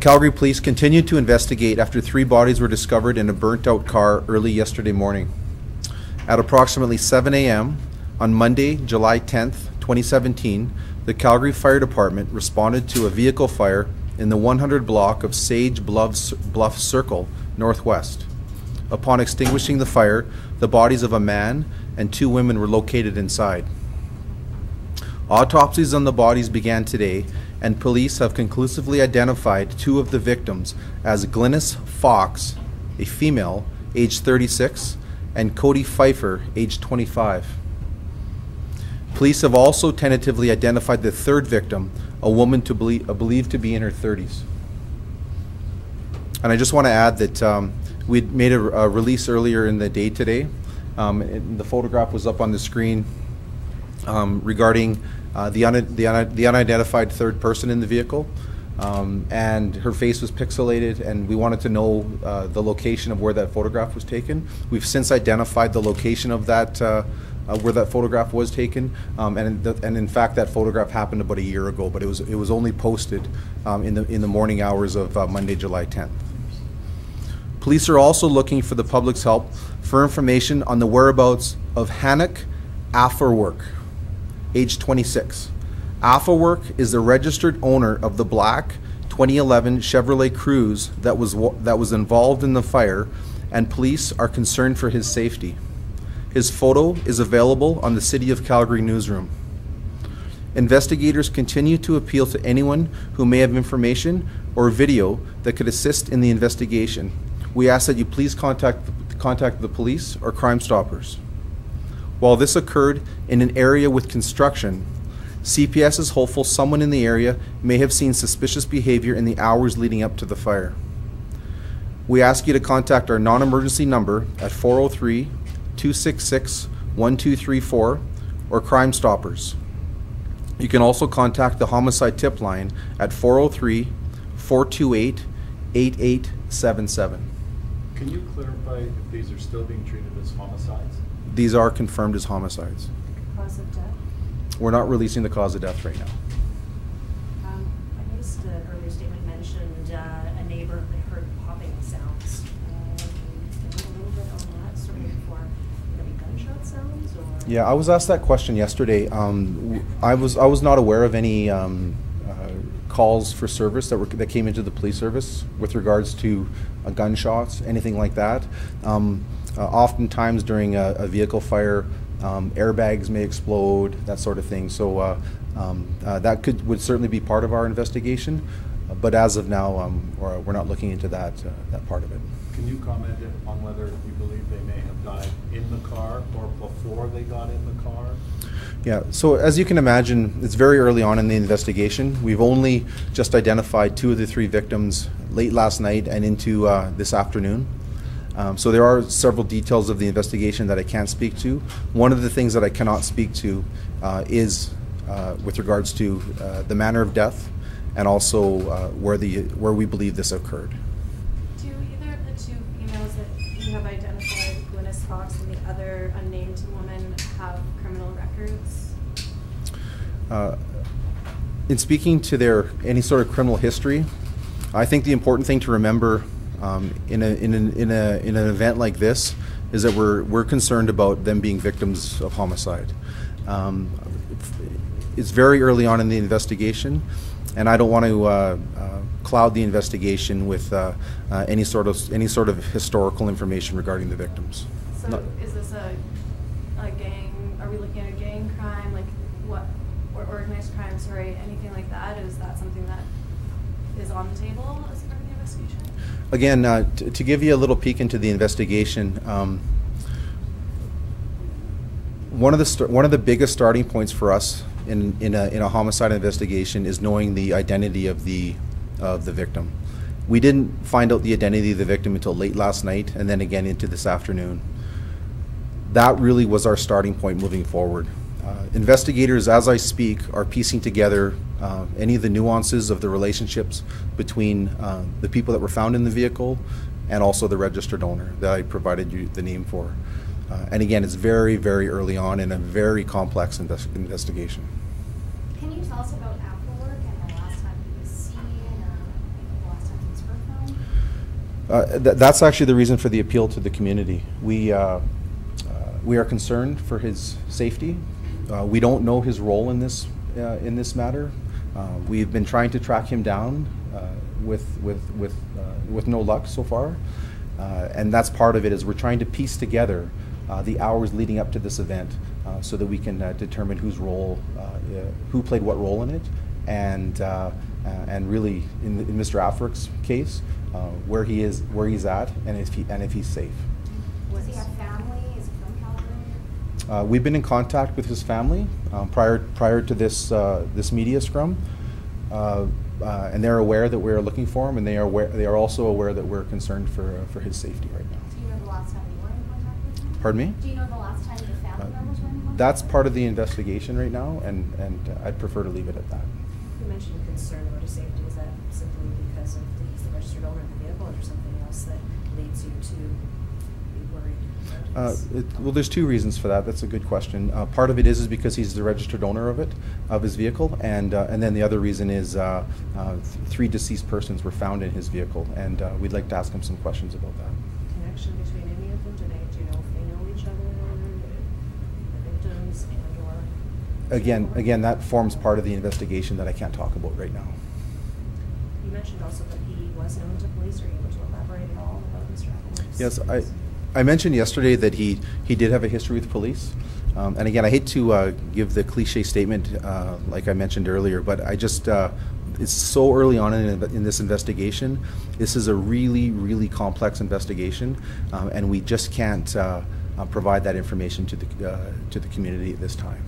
Calgary Police continued to investigate after 3 bodies were discovered in a burnt-out car early yesterday morning. At approximately 7 a.m. on Monday, July 10th, 2017, the Calgary Fire Department responded to a vehicle fire in the 100 block of Sage Bluff Circle Northwest. Upon extinguishing the fire, the bodies of a man and 2 women were located inside. Autopsies on the bodies began today, and police have conclusively identified 2 of the victims as Glynnis FOX, a female, age 36, and Cody PFEIFFER, age 25. Police have also tentatively identified the 3rd victim, a woman believed to be in her 30s. And I just want to add that we made a release earlier in the day today. The photograph was up on the screen regarding the unidentified 3rd person in the vehicle, and her face was pixelated, and we wanted to know the location of where that photograph was taken. We've since identified the location of that where that photograph was taken, and in fact that photograph happened about a year ago, but it was only posted in the morning hours of Monday, July 10th. Police are also looking for the public's help for information on the whereabouts of Hanock AFOWERK, age 26. AFOWERK is the registered owner of the black 2011 Chevrolet Cruze that was involved in the fire, and police are concerned for his safety. His photo is available on the City of Calgary Newsroom. Investigators continue to appeal to anyone who may have information or video that could assist in the investigation. We ask that you please contact the police or Crime Stoppers. While this occurred in an area with construction, CPS is hopeful someone in the area may have seen suspicious behavior in the hours leading up to the fire. We ask you to contact our non-emergency number at 403-266-1234 or Crime Stoppers. You can also contact the homicide tip line at 403-428-8877. Can you clarify if these are still being treated as homicides? These are confirmed as homicides. Cause of death? We're not releasing the cause of death right now. I noticed the earlier statement mentioned a neighbor heard popping sounds. A little bit on that, sort of before, would there be gunshot sounds? Or? Yeah, I was asked that question yesterday. I was not aware of any calls for service that came into the police service with regards to gunshots, anything like that. Oftentimes during a vehicle fire, airbags may explode, that sort of thing. So that would certainly be part of our investigation. But as of now, we're not looking into that part of it. Can you comment on whether you believe they may have died in the car or before they got in the car? Yeah, so as you can imagine, it's very early on in the investigation. We've only just identified 2 of the 3 victims late last night and into this afternoon. So there are several details of the investigation that I can't speak to. One of the things that I cannot speak to is with regards to the manner of death and also where we believe this occurred. Do either of the 2 females that you have identified, Glynnis FOX and the other unnamed woman, have criminal records? In speaking to any sort of criminal history, I think the important thing to remember in an event like this is that we're concerned about them being victims of homicide. It's very early on in the investigation, and I don't want to cloud the investigation with any sort of historical information regarding the victims. So is this a gang? Are we looking at a gang crime, like what, or organized crime? Sorry, anything like that? Is that something that is on the table as part of the investigation? Again, to give you a little peek into the investigation, one of the biggest starting points for us in a homicide investigation is knowing the identity of the victim. We didn't find out the identity of the victim until late last night, and then again into this afternoon. That really was our starting point moving forward. Investigators, as I speak, are piecing together any of the nuances of the relationships between the people that were found in the vehicle and also the registered owner that I provided you the name for. And again, it's very, very early on in a very complex investigation. Can you tell us about AFOWERK and the last time he was seen, or the last That's actually the reason for the appeal to the community. We are concerned for his safety. We don't know his role in this matter. We've been trying to track him down with no luck so far, and that's part of it. Is we're trying to piece together the hours leading up to this event so that we can determine who played what role in it, and really in Mr. AFOWERK's case, where he's at, and if he's safe. Does he have family? Is he from Calgary? We've been in contact with his family prior to this media scrum, and they're aware that we're looking for him, and they are also aware that we're concerned for his safety right now. Do you know the last time you were in contact with him? Pardon me? Do you know the last time the family members were in contact? That's part of the investigation right now, and I'd prefer to leave it at that. You mentioned concern about his safety. Is that simply because he's the registered owner of the vehicle, or is there something else that leads you to be worried about his Well, there's two reasons for that. That's a good question. Part of it is because he's the registered owner of his vehicle, and then the other reason is 3 deceased persons were found in his vehicle, and we'd like to ask him some questions about that. connection between any of them? Do you know if they know each other, the victims, and/or? Again, that forms part of the investigation that I can't talk about right now. You mentioned also that he was known to police. Are you able to elaborate at all about Mr. AFOWERK's? Yes, I mentioned yesterday that he did have a history with police. And again, I hate to give the cliche statement like I mentioned earlier, but I just, it's so early on in this investigation. This is a really, really complex investigation, and we just can't provide that information to the community at this time.